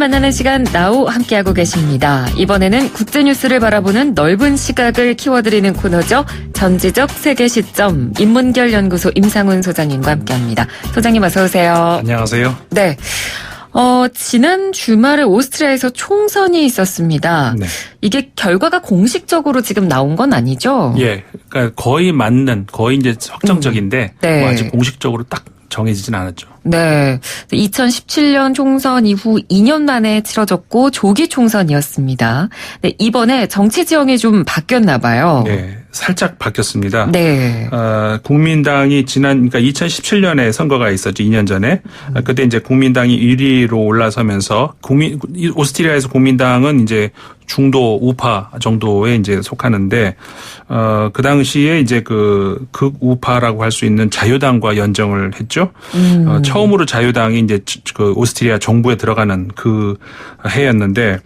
만나는 시간 나우 함께하고 계십니다. 이번에는 국제뉴스를 바라보는 넓은 시각을 키워드리는 코너죠. 전지적 세계 시점 인문결 연구소 임상훈 소장님과 함께합니다. 소장님 어서 오세요. 안녕하세요. 네. 지난 주말에 오스트리아에서 총선이 있었습니다. 네. 이게 결과가 공식적으로 지금 나온 건 아니죠? 예. 그러니까 거의 이제 확정적인데 네. 뭐 아직 공식적으로 딱 정해지진 않았죠. 네. 2017년 총선 이후 2년 만에 치러졌고 조기 총선이었습니다. 네, 이번에 정치 지형이 좀 바뀌었나 봐요. 네. 살짝 바뀌었습니다. 네. 국민당이 그러니까 2017년에 선거가 있었죠. 2년 전에. 그때 이제 국민당이 1위로 올라서면서 오스트리아에서 국민당은 이제 중도 우파 정도에 이제 속하는데 그 당시에 이제 그 극우파라고 할 수 있는 자유당과 연정을 했죠. 처음으로 자유당이 이제 그 오스트리아 정부에 들어가는 그 해였는데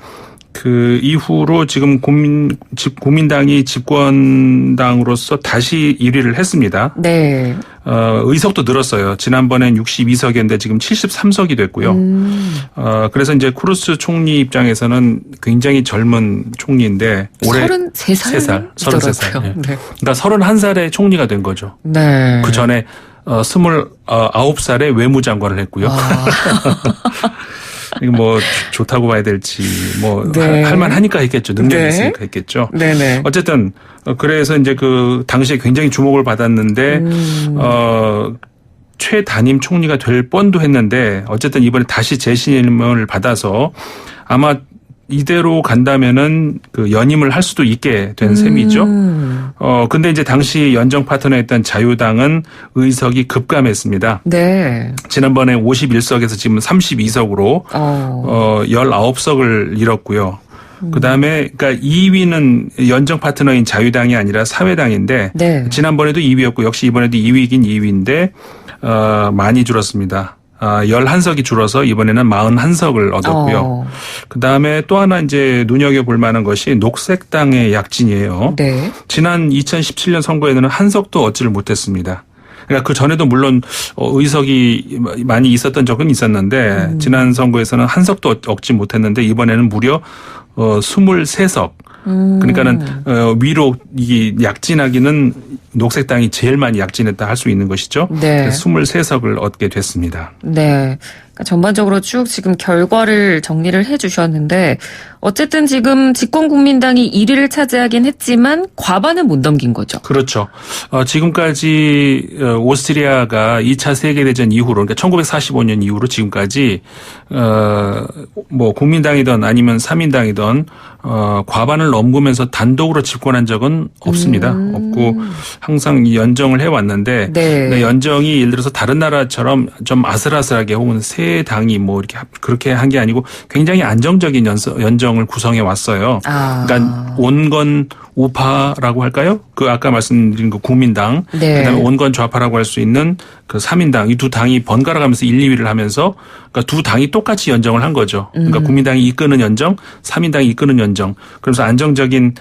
그 이후로 지금 국민당이 집권당으로서 다시 1위를 했습니다. 네. 의석도 늘었어요. 지난번엔 62석이었는데 지금 73석이 됐고요. 그래서 이제 쿠르스 총리 입장에서는 굉장히 젊은 총리인데 올해 33살? 33살. 네. 네. 그러니까 31살에 총리가 된 거죠. 네. 그 전에 29살에 외무장관을 했고요. 이거 뭐 좋다고 봐야 될지 뭐 네. 할만하니까 했겠죠. 능력이 네. 있으니까 했겠죠. 네네. 어쨌든 그래서 이제 그 당시에 굉장히 주목을 받았는데 최단임 총리가 될 뻔도 했는데 어쨌든 이번에 다시 재신임을 받아서 아마 이대로 간다면은 그 연임을 할 수도 있게 된 셈이죠. 근데 이제 당시 연정 파트너였던 자유당은 의석이 급감했습니다. 네. 지난번에 51석에서 지금 32석으로 19석을 잃었고요. 그다음에 그러니까 2위는 연정 파트너인 자유당이 아니라 사회당인데 네. 지난번에도 2위였고 역시 이번에도 2위긴 2위인데 많이 줄었습니다. 11석이 줄어서 이번에는 41석을 얻었고요. 그다음에 또 하나 이제 눈여겨볼 만한 것이 녹색당의 약진이에요. 네. 지난 2017년 선거에는 한 석도 얻지를 못했습니다. 그러니까 그 전에도 물론 의석이 많이 있었던 적은 있었는데 지난 선거에서는 한 석도 얻지 못했는데 이번에는 무려 23석. 그러니까는 위로 이 약진하기는 녹색당이 제일 많이 약진했다 할 수 있는 것이죠. 네. 23석을 얻게 됐습니다. 네. 그러니까 전반적으로 쭉 지금 결과를 정리를 해 주셨는데 어쨌든 지금 집권국민당이 1위를 차지하긴 했지만 과반은 못 넘긴 거죠. 그렇죠. 지금까지 오스트리아가 2차 세계대전 이후로 그러니까 1945년 이후로 지금까지 뭐 국민당이든 아니면 사민당이든 과반을 넘으면서 단독으로 집권한 적은 없습니다. 없고 항상 연정을 해왔는데 네. 연정이 예를 들어서 다른 나라처럼 좀 아슬아슬하게 혹은 세 당이 뭐 이렇게 그렇게 한 게 아니고 굉장히 안정적인 연정을 구성해 왔어요. 그러니까 온건 우파라고 할까요? 그 아까 말씀드린 그 국민당, 네. 그다음에 온건 좌파라고 할 수 있는 그 사민당 이 두 당이 번갈아 가면서 1, 2위를 하면서 그러니까 두 당이 똑같이 연정을 한 거죠. 그러니까 국민당이 이끄는 연정, 사민당이 이끄는 연정. 그래서 안정적인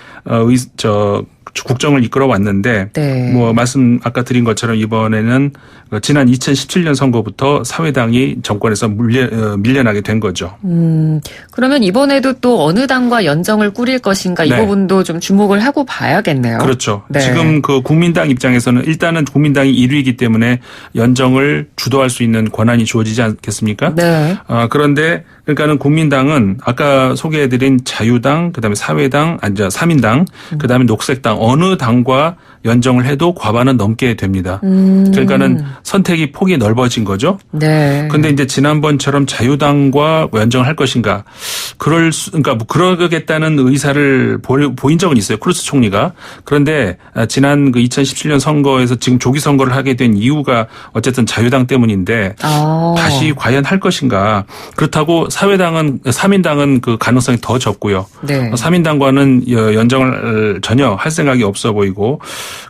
국정을 이끌어 왔는데 네. 뭐 말씀 아까 드린 것처럼 이번에는 지난 2017년 선거부터 사회당이 정권에서 밀려나게 된 거죠. 그러면 이번에도 또 어느 당과 연정을 꾸릴 것인가 이 네. 부분도 좀 주목을 하고 봐야겠네요. 그렇죠. 네. 지금 그 국민당 입장에서는 일단은 국민당이 1위이기 때문에 연정을 주도할 수 있는 권한이 주어지지 않겠습니까? 네. 그런데 그러니까는 국민당은 아까 소개해드린 자유당, 그다음에 사회당, 사민당, 그다음에 녹색당 어느 당과 연정을 해도 과반은 넘게 됩니다. 그러니까는 선택이 폭이 넓어진 거죠. 네. 근데 이제 지난번처럼 자유당과 연정을 할 것인가? 그러니까 뭐 그러겠다는 의사를 보인 적은 있어요. 쿠르스 총리가. 그런데 지난 그 2017년 선거에서 지금 조기 선거를 하게 된 이유가 어쨌든 자유당 때문인데 다시 과연 할 것인가? 그렇다고 사민당은 그 가능성이 더 적고요. 네. 사민당과는 연정을 전혀 할 생각이 없어 보이고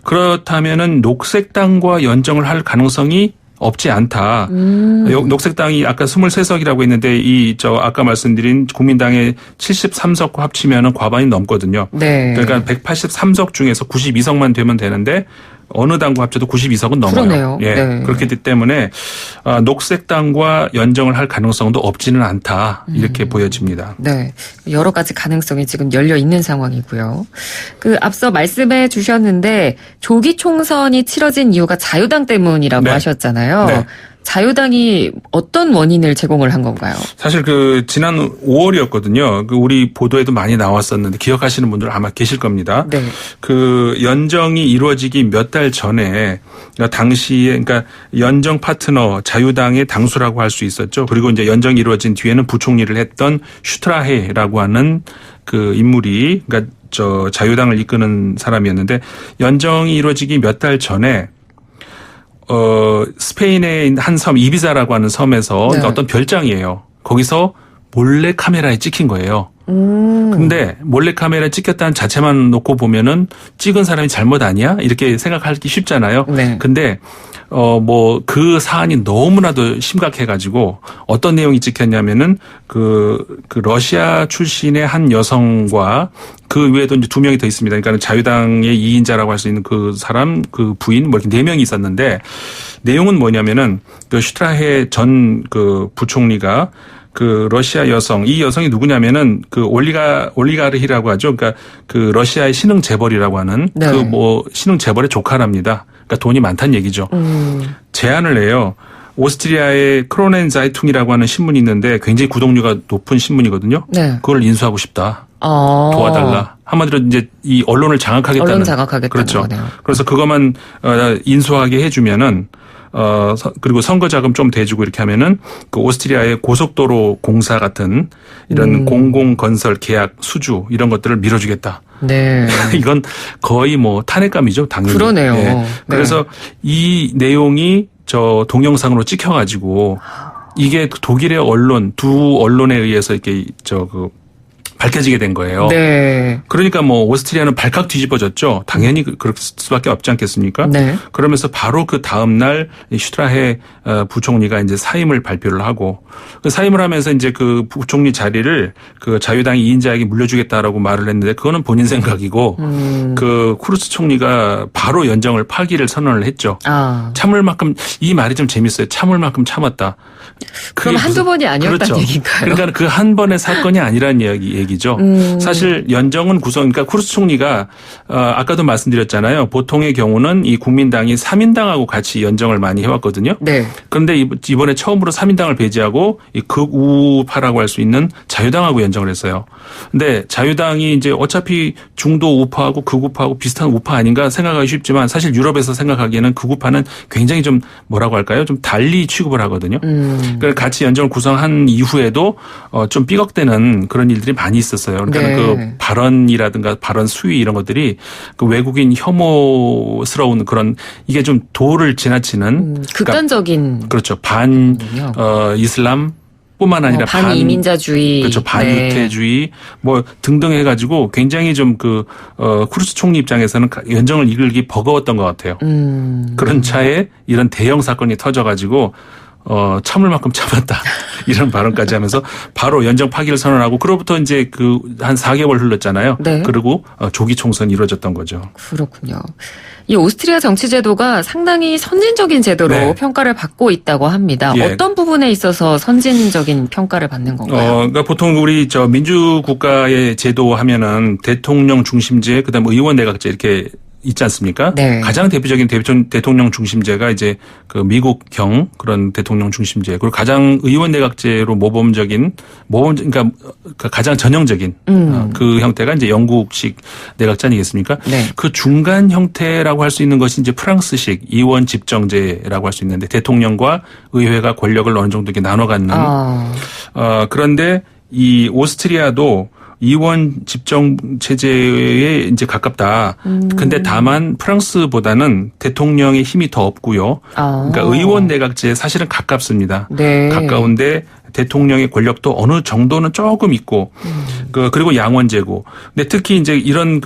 그렇다면은 녹색당과 연정을 할 가능성이 없지 않다. 녹색당이 아까 23석이라고 했는데 아까 말씀드린 국민당의 73석과 합치면은 과반이 넘거든요. 네. 그러니까 183석 중에서 92석만 되면 되는데 어느 당과 합쳐도 92석은 넘어요. 그러네요. 예. 네. 그렇기 때문에 녹색당과 연정을 할 가능성도 없지는 않다. 이렇게 보여집니다. 네. 여러 가지 가능성이 지금 열려 있는 상황이고요. 앞서 말씀해 주셨는데 조기 총선이 치러진 이유가 자유당 때문이라고 네. 하셨잖아요. 네. 자유당이 어떤 원인을 제공을 한 건가요? 사실 지난 5월이었거든요. 우리 보도에도 많이 나왔었는데 기억하시는 분들 아마 계실 겁니다. 네. 연정이 이루어지기 몇 달 전에 당시에 그러니까 연정 파트너 자유당의 당수라고 할 수 있었죠. 그리고 이제 연정이 이루어진 뒤에는 부총리를 했던 슈트라헤라고 하는 인물이 그러니까 자유당을 이끄는 사람이었는데 연정이 이루어지기 몇 달 전에 스페인의 한 섬 이비자라고 하는 섬에서 네. 어떤 별장이에요. 거기서 몰래 카메라에 찍힌 거예요. 근데 몰래 카메라에 찍혔다는 자체만 놓고 보면은 찍은 사람이 잘못 아니야? 이렇게 생각하기 쉽잖아요. 네. 근데 그 사안이 너무나도 심각해가지고 어떤 내용이 찍혔냐면은 러시아 출신의 한 여성과 그 외에도 이제 2명이 더 있습니다. 그러니까 자유당의 2인자라고 할 수 있는 그 사람, 그 부인 이렇게 4명이 있었는데 내용은 뭐냐면은 슈트라헤 전 부총리가 러시아 여성, 이 여성이 누구냐면은 올리가르히라고 하죠. 그러니까 러시아의 신흥 재벌이라고 하는 네. 신흥 재벌의 조카랍니다. 그러니까 돈이 많다는 얘기죠. 제안을 해요. 오스트리아의 크로넨자이퉁이라고 하는 신문이 있는데 굉장히 구독료가 높은 신문이거든요. 네. 그걸 인수하고 싶다. 도와달라. 한마디로 이제 이 언론을 장악하겠다는. 언론 장악하겠다는 그렇죠. 거네요. 그래서 그것만 인수하게 해주면은 그리고 선거 자금 좀 대주고 이렇게 하면은 오스트리아의 고속도로 공사 같은 이런 공공건설 계약 수주 이런 것들을 밀어주겠다. 네. 이건 거의 탄핵감이죠, 당연히. 그러네요. 예. 네. 그래서 이 내용이 동영상으로 찍혀가지고 이게 독일의 두 언론에 의해서 이렇게 밝혀지게 된 거예요. 네. 그러니까 오스트리아는 발칵 뒤집어졌죠. 당연히 그럴 수밖에 없지 않겠습니까? 네. 그러면서 바로 그 다음 날 슈트라헤 부총리가 이제 사임을 발표를 하고 사임을 하면서 이제 그 부총리 자리를 자유당 2인자에게 물려주겠다라고 말을 했는데 그거는 본인 생각이고 쿠르츠 총리가 바로 연정을 파기를 선언을 했죠. 참을 만큼 이 말이 좀 재밌어요. 참을 만큼 참았다. 그럼 한두 번이 아니었다는 그렇죠. 얘기인가요? 그러니까 그 한 번의 사건이 아니라는 얘기죠. 사실 연정은 그러니까 쿠르츠 총리가 아까도 말씀드렸잖아요. 보통의 경우는 이 국민당이 3인당하고 같이 연정을 많이 해왔거든요. 네. 그런데 이번에 처음으로 3인당을 배제하고 이 극우파라고 할 수 있는 자유당하고 연정을 했어요. 근데 자유당이 이제 어차피 중도 우파하고 극우파하고 비슷한 우파 아닌가 생각하기 쉽지만 사실 유럽에서 생각하기에는 극우파는 굉장히 좀 뭐라고 할까요? 좀 달리 취급을 하거든요. 그러니까 같이 연정을 구성한 이후에도 좀 삐걱대는 그런 일들이 많이 있었어요. 그러니까 네. 발언이라든가 발언 수위 이런 것들이 외국인 혐오스러운 그런 이게 좀 도를 지나치는 극단적인 그렇죠. 이슬람 뿐만 아니라 반이민자주의, 그렇죠. 반유태주의 등등 해가지고 굉장히 좀 쿠르츠 총리 입장에서는 연정을 이끌기 버거웠던 것 같아요. 그런 차에 이런 대형 사건이 터져가지고 참을 만큼 참았다. 이런 발언까지 하면서 바로 연정 파기를 선언하고 그로부터 이제 한 4개월 흘렀잖아요. 네. 그리고 조기 총선이 이루어졌던 거죠. 그렇군요. 이 오스트리아 정치 제도가 상당히 선진적인 제도로 네. 평가를 받고 있다고 합니다. 예. 어떤 부분에 있어서 선진적인 평가를 받는 건가요? 그러니까 보통 우리 민주국가의 제도 하면은 대통령 중심제, 그다음에 의원 내각제 이렇게 있지 않습니까? 네. 가장 대표적인 대통령 중심제가 이제 미국형 그런 대통령 중심제, 그리고 가장 의원 내각제로 그러니까 가장 전형적인 그 형태가 이제 영국식 내각제 아니겠습니까? 네. 그 중간 형태라고 할 수 있는 것이 이제 프랑스식 의원 집정제라고 할 수 있는데 대통령과 의회가 권력을 어느 정도 이렇게 나눠 갖는. 그런데 이 오스트리아도 의원 집정 체제에 이제 가깝다. 근데 다만 프랑스보다는 대통령의 힘이 더 없고요. 그러니까 의원 내각제에 사실은 가깝습니다. 네. 가까운데 대통령의 권력도 어느 정도는 조금 있고, 그리고 양원제고. 근데 특히 이제 이런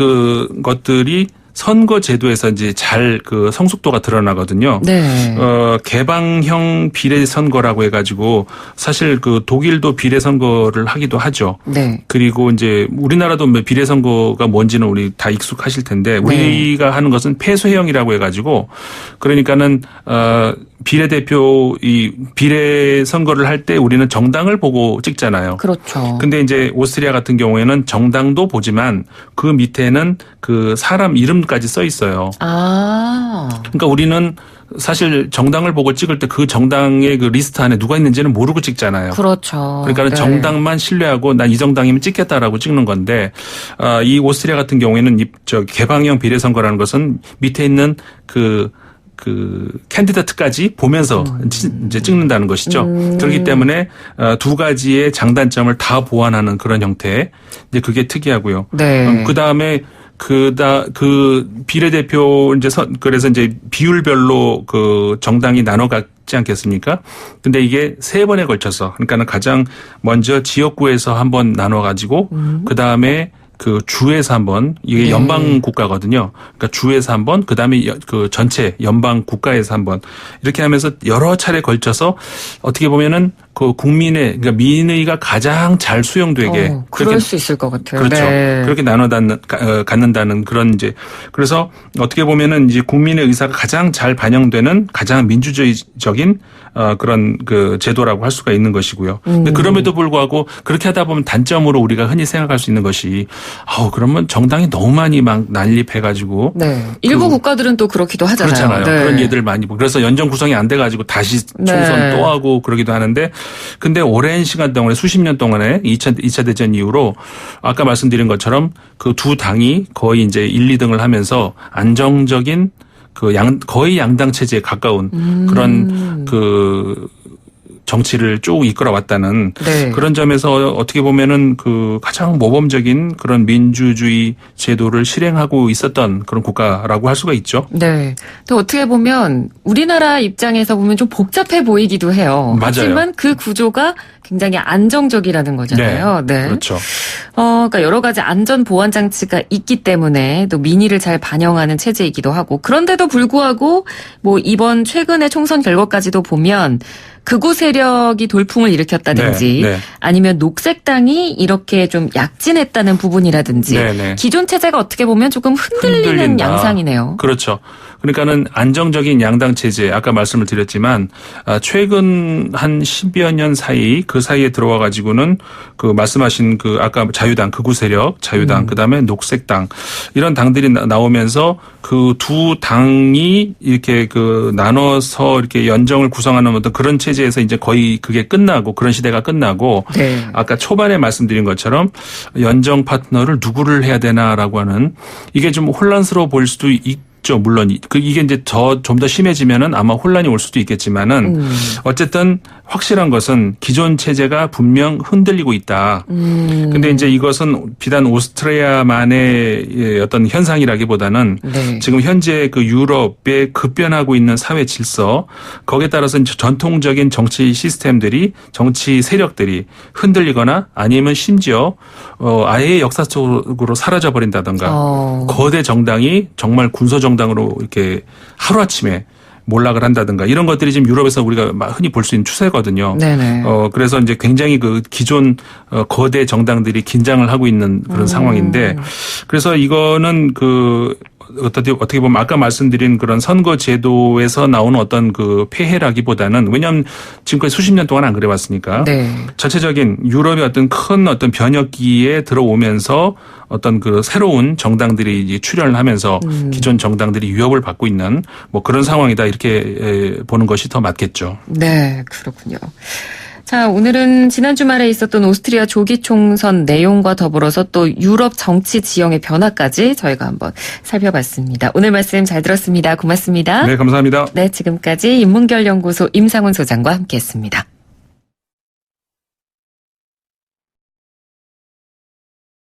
것들이 선거 제도에서 이제 잘 그 성숙도가 드러나거든요. 네. 개방형 비례 선거라고 해가지고 사실 그 독일도 비례 선거를 하기도 하죠. 네. 그리고 이제 우리나라도 비례 선거가 뭔지는 우리 다 익숙하실 텐데 우리가 하는 것은 폐쇄형이라고 해가지고 그러니까는 비례대표 이 비례 선거를 할 때 우리는 정당을 보고 찍잖아요. 그렇죠. 근데 이제 오스트리아 같은 경우에는 정당도 보지만 그 밑에는 그 사람 이름까지 써 있어요. 그러니까 우리는 사실 정당을 보고 찍을 때 그 정당의 그 리스트 안에 누가 있는지는 모르고 찍잖아요. 그렇죠. 그러니까 정당만 신뢰하고 난 이 정당이면 찍겠다라고 찍는 건데 이 오스트리아 같은 경우에는 개방형 비례 선거라는 것은 밑에 있는 그 캔디다트까지 보면서 이제 찍는다는 것이죠. 그렇기 때문에 두 가지의 장단점을 다 보완하는 그런 형태. 이제 그게 특이하고요. 네. 그다음에 그 비례대표 그래서 이제 비율별로 그 정당이 나눠갔지 않겠습니까? 근데 이게 3번에 걸쳐서 그러니까는 가장 먼저 지역구에서 한번 나눠가지고 그다음에 그 주에서 한 번, 이게 연방 국가거든요. 그러니까 주에서 한 번, 그다음에 그 전체 연방 국가에서 한 번. 이렇게 하면서 여러 차례 걸쳐서 어떻게 보면은 그 국민의, 그러니까 민의가 가장 잘 수용되게. 그럴 수 있을 것 같아요. 그렇죠. 네. 그렇게 갖는다는 그런 이제. 그래서 어떻게 보면은 이제 국민의 의사가 가장 잘 반영되는 가장 민주주의적인 그런 그 제도라고 할 수가 있는 것이고요. 근데 그럼에도 불구하고 그렇게 하다 보면 단점으로 우리가 흔히 생각할 수 있는 것이 그러면 정당이 너무 많이 막 난립해가지고. 네. 일부 국가들은 또 그렇기도 하잖아요. 그렇잖아요. 네. 그런 예들을 많이 보고. 그래서 연정 구성이 안 돼가지고 다시 총선 또 하고 그러기도 하는데 근데 오랜 시간 동안에 수십 년 동안에 2차 대전 이후로 아까 말씀드린 것처럼 그 두 당이 거의 이제 1, 2등을 하면서 안정적인 거의 양당 체제에 가까운 그런 그 정치를 쭉 이끌어왔다는 그런 점에서 어떻게 보면은 그 가장 모범적인 그런 민주주의 제도를 실행하고 있었던 그런 국가라고 할 수가 있죠. 네. 또 어떻게 보면 우리나라 입장에서 보면 좀 복잡해 보이기도 해요. 맞아요. 하지만 그 구조가 굉장히 안정적이라는 거잖아요. 네. 그렇죠. 그러니까 여러 가지 안전 보안 장치가 있기 때문에 또 민의를 잘 반영하는 체제이기도 하고 그런데도 불구하고 뭐 이번 최근의 총선 결과까지도 보면 극우 세력이 돌풍을 일으켰다든지 아니면 녹색당이 이렇게 좀 약진했다는 부분이라든지 기존 체제가 어떻게 보면 조금 흔들리는 양상이네요. 그렇죠. 그러니까는 안정적인 양당 체제 아까 말씀을 드렸지만 최근 한 10여 년 사이 그 사이에 들어와 가지고는 그 말씀하신 그 아까 자유당 극우 세력 자유당 그다음에 녹색당 이런 당들이 나오면서 그 두 당이 이렇게 그 나눠서 이렇게 연정을 구성하는 어떤 그런 체제에서 이제 거의 그게 끝나고 그런 시대가 끝나고 아까 초반에 말씀드린 것처럼 연정 파트너를 누구를 해야 되나라고 하는 이게 좀 혼란스러워 보일 수도 있죠. 물론 이게 이제 좀 더 심해지면은 아마 혼란이 올 수도 있겠지만은 어쨌든 확실한 것은 기존 체제가 분명 흔들리고 있다. 근데 이제 이것은 비단 오스트리아만의 어떤 현상이라기보다는 지금 현재 그 유럽에 급변하고 있는 사회 질서 거기에 따라서 이제 전통적인 정치 시스템들이 정치 세력들이 흔들리거나 아니면 심지어 아예 역사 속으로 사라져 버린다든가 거대 정당이 정말 군소 정당으로 이렇게 하루아침에 몰락을 한다든가 이런 것들이 지금 유럽에서 우리가 흔히 볼 수 있는 추세거든요. 그래서 이제 굉장히 그 기존 거대 정당들이 긴장을 하고 있는 그런 상황인데 그래서 이거는 어떻게 보면 아까 말씀드린 그런 선거 제도에서 나오는 어떤 그 폐해라기보다는 왜냐하면 지금까지 수십 년 동안 안 그래왔으니까 전체적인 유럽의 어떤 큰 어떤 변혁기에 들어오면서 어떤 그 새로운 정당들이 이제 출현을 하면서 기존 정당들이 위협을 받고 있는 뭐 그런 상황이다 이렇게 보는 것이 더 맞겠죠. 네, 그렇군요. 자, 오늘은 지난 주말에 있었던 오스트리아 조기 총선 내용과 더불어서 또 유럽 정치 지형의 변화까지 저희가 한번 살펴봤습니다. 오늘 말씀 잘 들었습니다. 고맙습니다. 네, 감사합니다. 네, 지금까지 인문결연구소 임상훈 소장과 함께했습니다.